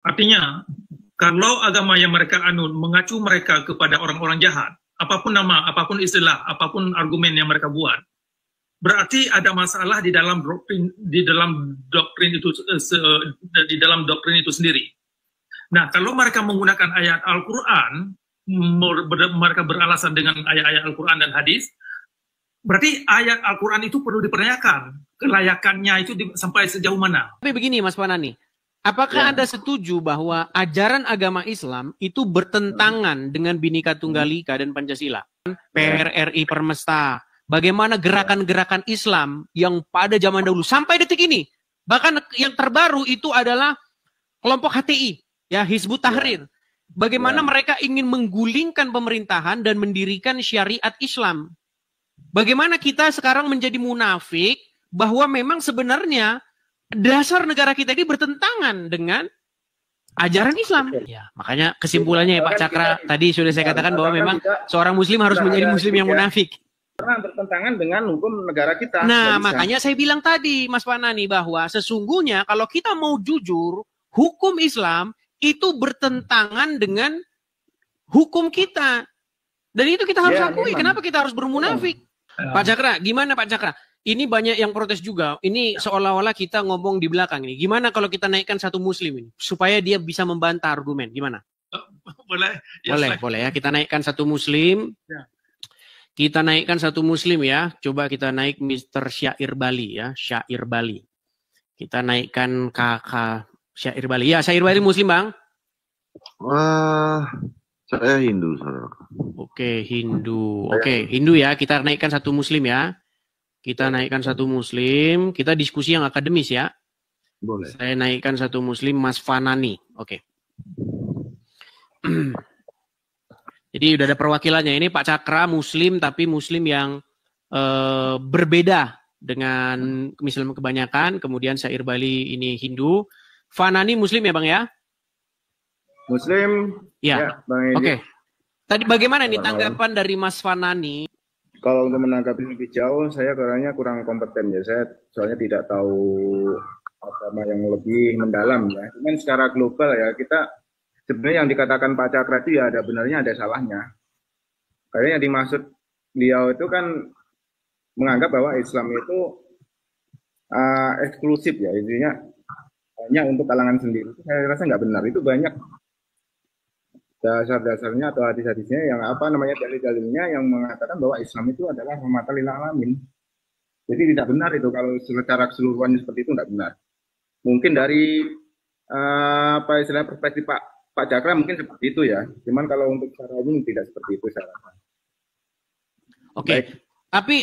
Artinya, kalau agama yang mereka anut mengacu mereka kepada orang-orang jahat, apapun nama, apapun istilah, apapun argumen yang mereka buat, berarti ada masalah di dalam doktrin itu sendiri. Nah, kalau mereka menggunakan ayat Al-Quran, mereka beralasan dengan ayat-ayat Al-Quran dan hadis, berarti ayat Al-Quran itu perlu dipertanyakan kelayakannya itu sampai sejauh mana. Tapi begini Mas Fanani, apakah Anda setuju bahwa ajaran agama Islam itu bertentangan dengan Bhinneka Tunggal Ika dan Pancasila? PRRI Permesta, bagaimana gerakan-gerakan Islam yang pada zaman dahulu sampai detik ini, bahkan yang terbaru itu adalah kelompok HTI, ya Hizbut Tahrir. Bagaimana mereka ingin menggulingkan pemerintahan dan mendirikan syariat Islam. Bagaimana kita sekarang menjadi munafik bahwa memang sebenarnya dasar negara kita ini bertentangan dengan ajaran Islam. Ya, makanya kesimpulannya ya Pak Cakra, tadi sudah saya katakan bahwa memang seorang muslim harus menjadi muslim yang munafik. Karena bertentangan dengan hukum negara kita. Nah, makanya saya bilang tadi Mas Fanani bahwa sesungguhnya kalau kita mau jujur, hukum Islam itu bertentangan dengan hukum kita. Dan itu kita harus akui. Kenapa kita harus bermunafik? Pak Cakra, gimana Pak Cakra? Ini banyak yang protes juga. Ini seolah-olah kita ngomong di belakang ini. Gimana kalau kita naikkan satu muslim ini? Supaya dia bisa membantah argumen. Gimana? Boleh. Boleh ya. Kita naikkan satu muslim. Kita naikkan satu muslim ya. Coba kita naik Mr. Syair Bali ya. Syair Bali. Kita naikkan kakak Syair Bali. Ya, Syair Bali muslim Bang? Saya Hindu, saudara. Oke, Hindu. Oke, Hindu ya. Kita naikkan satu muslim ya. Kita naikkan satu muslim. Kita diskusi yang akademis ya. Boleh. Saya naikkan satu muslim, Mas Fanani. Oke. Jadi udah ada perwakilannya. Ini Pak Cakra muslim, tapi muslim yang berbeda dengan Islam kebanyakan. Kemudian Syair Bali ini Hindu. Fanani muslim ya Bang ya? Muslim. Ya. Oke. Tadi bagaimana nih tanggapan dari Mas Fanani? Kalau untuk menanggapi lebih jauh, saya kayaknya kurang kompeten ya. Saya soalnya tidak tahu agama yang lebih mendalam ya. Cuman secara global ya, kita sebenarnya yang dikatakan Pak Cakra itu ya ada benarnya ada salahnya. Kayaknya yang dimaksud beliau itu kan menganggap bahwa Islam itu eksklusif ya, intinya hanya untuk kalangan sendiri. Saya rasa nggak benar. Itu banyak dasar-dasarnya atau hadis-hadisnya yang dalil-dalilnya yang mengatakan bahwa Islam itu adalah rahmatan lil alamin. Jadi tidak benar itu kalau secara keseluruhan seperti itu, tidak benar. Mungkin dari perspektif Pak Cakra mungkin seperti itu ya. Cuman kalau untuk secara umum tidak seperti itu saya rasa. Oke.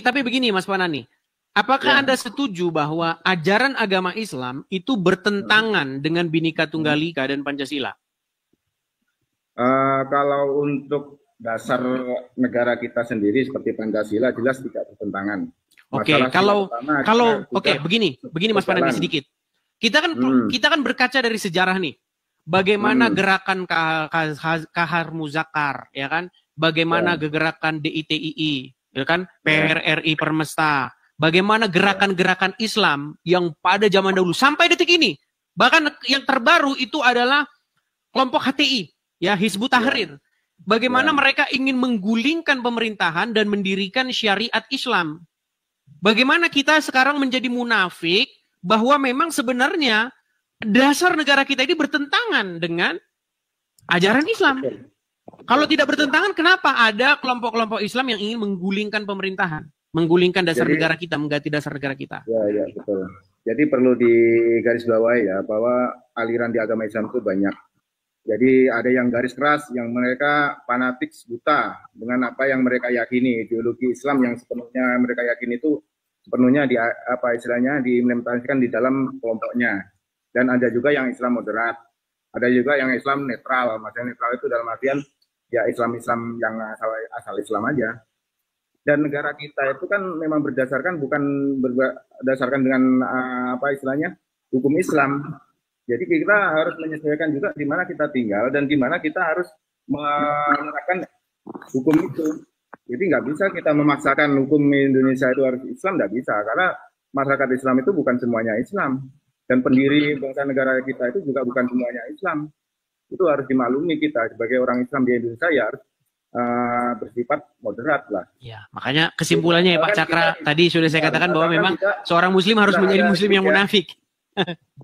Tapi begini Mas Fanani. Apakah Anda setuju bahwa ajaran agama Islam itu bertentangan dengan Bhinneka Tunggal Ika dan Pancasila? Kalau untuk dasar negara kita sendiri seperti Pancasila jelas tidak bertentangan. Oke, begini Mas Fanani sedikit. Kita kan berkaca dari sejarah nih. Bagaimana gerakan Kahar Muzakar, ya kan? Bagaimana gerakan DITII, ya kan? PRRI Permesta. Bagaimana gerakan-gerakan Islam yang pada zaman dahulu sampai detik ini. Bahkan yang terbaru itu adalah kelompok HTI. Ya, Hizbut Tahrir. Bagaimana mereka ingin menggulingkan pemerintahan dan mendirikan syariat Islam. Bagaimana kita sekarang menjadi munafik bahwa memang sebenarnya dasar negara kita ini bertentangan dengan ajaran Islam. Kalau tidak bertentangan, kenapa ada kelompok-kelompok Islam yang ingin menggulingkan pemerintahan, menggulingkan dasar negara kita, mengganti dasar negara kita? Ya, betul. Jadi perlu digarisbawahi ya bahwa aliran di agama Islam itu banyak. Jadi ada yang garis keras, yang mereka fanatik buta dengan apa yang mereka yakini, ideologi Islam yang sepenuhnya mereka yakini itu sepenuhnya diimplementasikan di dalam kelompoknya. Dan ada juga yang Islam moderat, ada juga yang Islam netral. Maksudnya netral itu dalam artian ya Islam-Islam yang asal Islam aja. Dan negara kita itu kan memang berdasarkan berdasarkan dengan hukum Islam. Jadi kita harus menyesuaikan juga di mana kita tinggal dan di mana kita harus menerapkan hukum itu. Jadi nggak bisa kita memaksakan hukum Indonesia itu harus Islam, nggak bisa. Karena masyarakat Islam itu bukan semuanya Islam. Dan pendiri bangsa negara kita itu juga bukan semuanya Islam. Itu harus dimaklumi kita sebagai orang Islam di Indonesia ya harus bersifat moderat lah. Ya, makanya kesimpulannya ya Pak Cakra, tadi sudah saya katakan bahwa memang seorang muslim harus menjadi muslim yang munafik.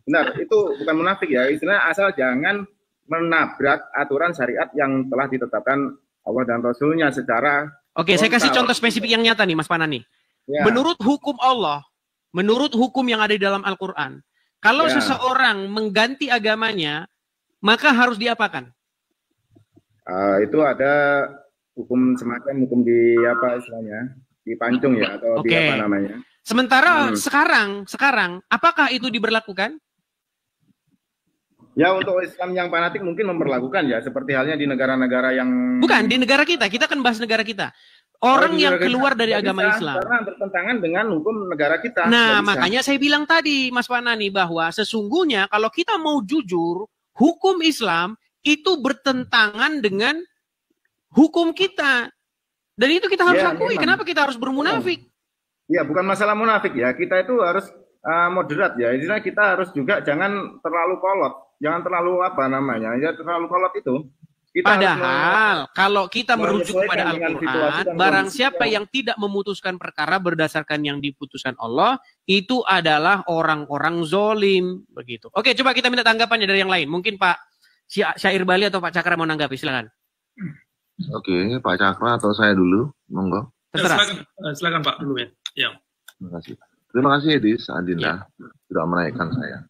Benar, itu bukan munafik ya, istilahnya asal jangan menabrak aturan syariat yang telah ditetapkan Allah dan Rasulnya secara Oke, saya kasih contoh spesifik yang nyata nih Mas Panani. Ya. Menurut hukum Allah, menurut hukum yang ada di dalam Al-Quran, kalau seseorang mengganti agamanya, maka harus diapakan? Itu ada hukum semacam hukum di apa istilahnya, dipancung ya atau di apa namanya. Sementara sekarang apakah itu diberlakukan? Ya untuk Islam yang fanatik mungkin memperlakukan ya seperti halnya di negara-negara yang bukan di negara kita kan bahas negara kita. Orang yang keluar dari agama Islam karena bertentangan dengan hukum negara kita. Nah, makanya saya bilang tadi Mas Panani bahwa sesungguhnya kalau kita mau jujur, hukum Islam itu bertentangan dengan hukum kita. Dan itu kita harus akui. Kenapa kita harus bermunafik? Ya, bukan masalah munafik ya. Kita itu harus moderat ya. Jadi kita harus juga jangan terlalu kolot. Jangan terlalu apa namanya? Ya terlalu kolot itu. Kita padahal kalau kita merujuk kepada Al-Quran, barang siapa yang tidak memutuskan perkara berdasarkan yang diputuskan Allah, itu adalah orang-orang zolim. Begitu. Oke, coba kita minta tanggapannya dari yang lain. Mungkin Pak Syair Bali atau Pak Cakra mau nanggapi, silakan. Oke, Pak Cakra atau saya dulu, monggo. Silakan Pak dulu ya. Ya. Terima kasih Edis, Adinda, sudah menaikkan saya.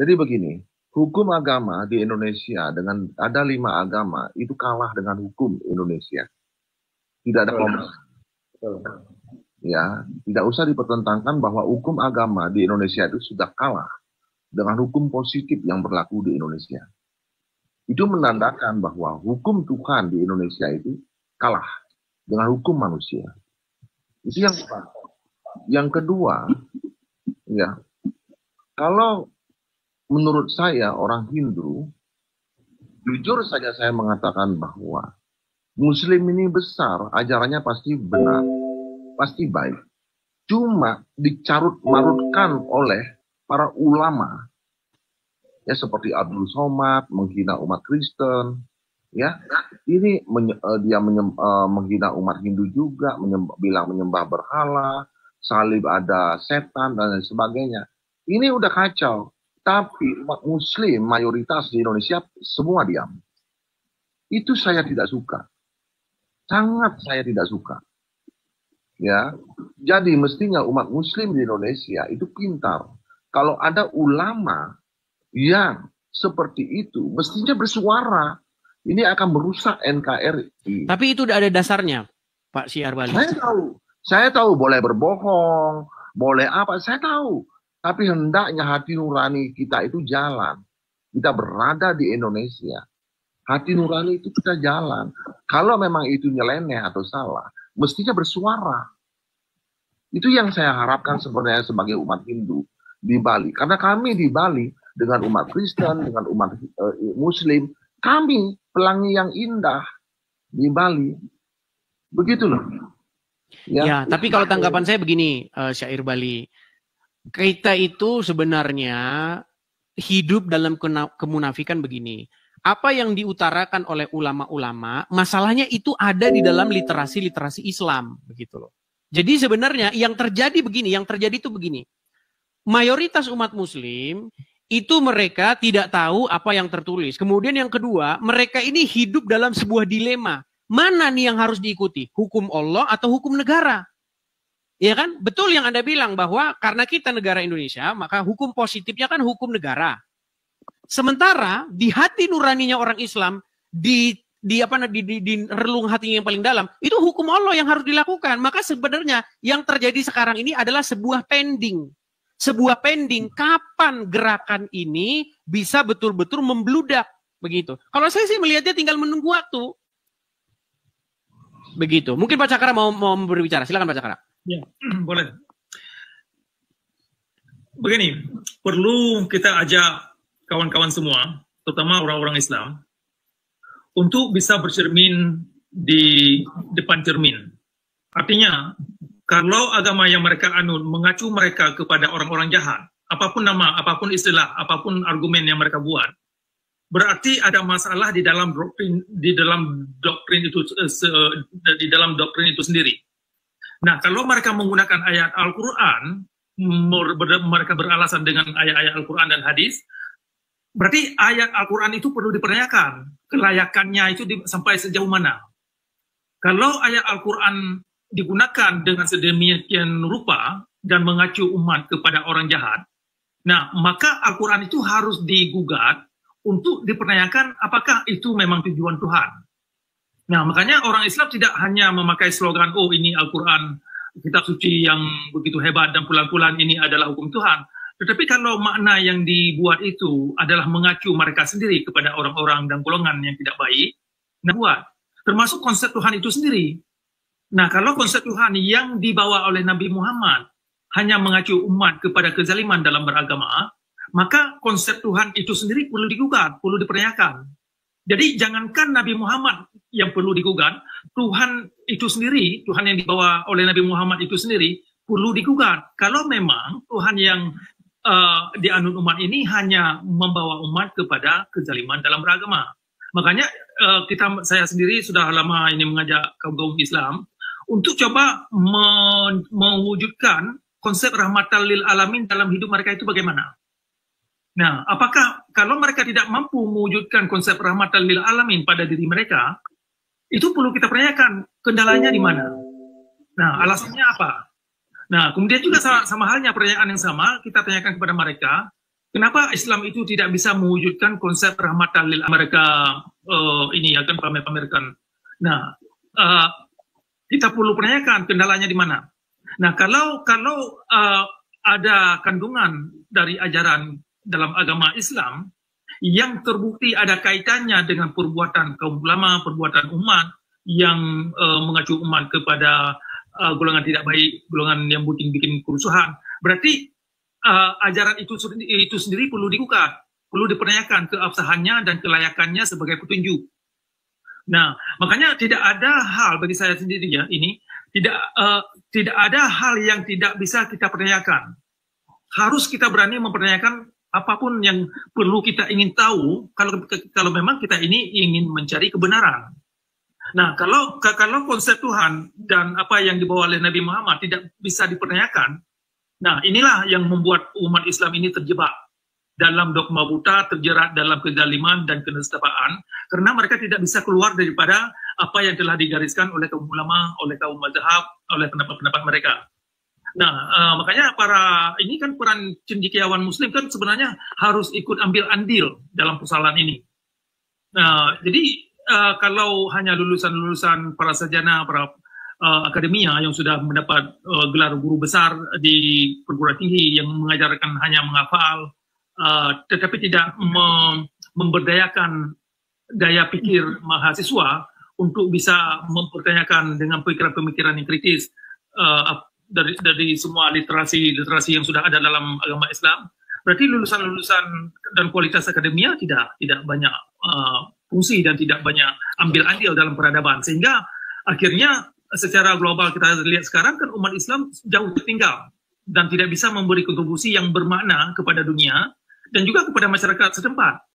Jadi begini, hukum agama di Indonesia dengan ada 5 agama itu kalah dengan hukum Indonesia. Tidak ada komentar. Ya, tidak usah dipertentangkan bahwa hukum agama di Indonesia itu sudah kalah dengan hukum positif yang berlaku di Indonesia. Itu menandakan bahwa hukum Tuhan di Indonesia itu kalah dengan hukum manusia. Itu yang pertama. Yang kedua, ya, kalau menurut saya orang Hindu, jujur saja saya mengatakan bahwa Muslim ini besar, ajarannya pasti benar, pasti baik. Cuma dicarut-marutkan oleh para ulama, ya seperti Abdul Somad menghina umat Kristen, ya ini dia menghina umat Hindu juga, bilang menyembah berhala, salib ada setan dan lain sebagainya. Ini udah kacau. Tapi umat Muslim mayoritas di Indonesia semua diam. Itu saya tidak suka. Sangat saya tidak suka. Ya, jadi mestinya umat Muslim di Indonesia itu pintar. Kalau ada ulama yang seperti itu, mestinya bersuara. Ini akan merusak NKRI. Tapi itu udah ada dasarnya, Pak Syair Bali. Saya tahu boleh berbohong, boleh apa, saya tahu. Tapi hendaknya hati nurani kita itu jalan. Kita berada di Indonesia. Hati nurani itu kita jalan. Kalau memang itu nyeleneh atau salah, mestinya bersuara. Itu yang saya harapkan sebenarnya sebagai umat Hindu di Bali. Karena kami di Bali dengan umat Kristen, dengan umat Muslim, kami pelangi yang indah di Bali. Begitu loh. Ya, tapi kalau tanggapan saya begini, Syair Bali. Kita itu sebenarnya hidup dalam kemunafikan begini. Apa yang diutarakan oleh ulama-ulama, masalahnya itu ada di dalam literasi-literasi Islam. Begitu loh. Jadi sebenarnya yang terjadi begini, yang terjadi itu begini. Mayoritas umat Muslim, itu mereka tidak tahu apa yang tertulis. Kemudian yang kedua, mereka ini hidup dalam sebuah dilema. Mana nih yang harus diikuti? Hukum Allah atau hukum negara? Ya kan? Betul yang Anda bilang bahwa karena kita negara Indonesia, maka hukum positifnya kan hukum negara. Sementara di hati nuraninya orang Islam, di relung hatinya yang paling dalam, itu hukum Allah yang harus dilakukan. Maka sebenarnya yang terjadi sekarang ini adalah sebuah pending. Sebuah pending kapan gerakan ini bisa betul-betul membludak. Begitu. Kalau saya sih melihatnya tinggal menunggu waktu. Begitu. Mungkin Pak Cakra mau berbicara. Silakan Pak Cakra. Ya, boleh. Begini, perlu kita ajak kawan-kawan semua, terutama orang-orang Islam, untuk bisa bercermin di depan cermin. Artinya, kalau agama yang mereka anut mengacu mereka kepada orang-orang jahat, apapun nama, apapun istilah, apapun argumen yang mereka buat, berarti ada masalah di dalam doktrin itu sendiri. Nah, kalau mereka menggunakan ayat Al-Quran, mereka beralasan dengan ayat-ayat Al-Quran dan hadis, berarti ayat Al-Quran itu perlu dipertanyakan kelayakannya itu sampai sejauh mana. Kalau ayat Al-Quran digunakan dengan sedemikian rupa dan mengacu umat kepada orang jahat, nah maka Al-Quran itu harus digugat untuk dipertanyakan apakah itu memang tujuan Tuhan. Nah makanya orang Islam tidak hanya memakai slogan, oh ini Al-Quran, kitab suci yang begitu hebat dan pulang-pulang ini adalah hukum Tuhan. Tetapi kalau makna yang dibuat itu adalah mengacu mereka sendiri kepada orang-orang dan golongan yang tidak baik, nah buat, termasuk konsep Tuhan itu sendiri. Nah kalau konsep Tuhan yang dibawa oleh Nabi Muhammad hanya mengacu umat kepada kezaliman dalam beragama, maka konsep Tuhan itu sendiri perlu digugat, perlu dipertanyakan. Jadi jangankan Nabi Muhammad yang perlu digugat, Tuhan itu sendiri, Tuhan yang dibawa oleh Nabi Muhammad itu sendiri, perlu digugat. Kalau memang Tuhan yang dianut umat ini hanya membawa umat kepada kezaliman dalam beragama. Makanya saya sendiri sudah lama ini mengajak kaum Islam untuk coba mewujudkan konsep rahmatan lil alamin dalam hidup mereka itu bagaimana. Nah, apakah kalau mereka tidak mampu mewujudkan konsep rahmatan lil alamin pada diri mereka, itu perlu kita pertanyakan kendalanya di mana. Nah, alasannya apa? Nah, kemudian juga sama halnya pertanyaan yang sama kita tanyakan kepada mereka, kenapa Islam itu tidak bisa mewujudkan konsep rahmatan lil mereka ini akan pamer-pamerkan. Nah, kita perlu pertanyakan kendalanya di mana. Nah, kalau ada kandungan dari ajaran dalam agama Islam yang terbukti ada kaitannya dengan perbuatan kaum ulama, perbuatan umat yang mengacu umat kepada golongan tidak baik, golongan yang bikin kerusuhan, berarti ajaran itu sendiri perlu digugat, perlu dipertanyakan keabsahannya dan kelayakannya sebagai petunjuk. Nah, makanya tidak ada hal bagi saya sendiri ya ini tidak ada hal yang tidak bisa kita pertanyakan. Harus kita berani mempertanyakan apapun yang perlu kita ingin tahu kalau memang kita ini ingin mencari kebenaran. Nah, kalau konsep Tuhan dan apa yang dibawa oleh Nabi Muhammad tidak bisa dipertanyakan, nah inilah yang membuat umat Islam ini terjebak dalam dogma buta, terjerat dalam kezaliman dan kenistaan, karena mereka tidak bisa keluar daripada apa yang telah digariskan oleh kaum ulama, oleh kaum mazhab, oleh pendapat-pendapat mereka. Nah, makanya ini kan peran cendekiawan Muslim kan sebenarnya harus ikut ambil andil dalam persoalan ini. Nah, jadi kalau hanya lulusan-lulusan para sarjana, para akademia yang sudah mendapat gelar guru besar di perguruan tinggi yang mengajarkan hanya menghafal, tetapi tidak memberdayakan daya pikir mahasiswa untuk bisa mempertanyakan dengan pemikiran-pemikiran yang kritis dari semua literasi yang sudah ada dalam agama Islam, berarti lulusan-lulusan dan kualitas akademia tidak banyak fungsi dan tidak banyak ambil andil dalam peradaban, sehingga akhirnya secara global kita lihat sekarang kan umat Islam jauh tertinggal dan tidak bisa memberi kontribusi yang bermakna kepada dunia dan juga kepada masyarakat setempat.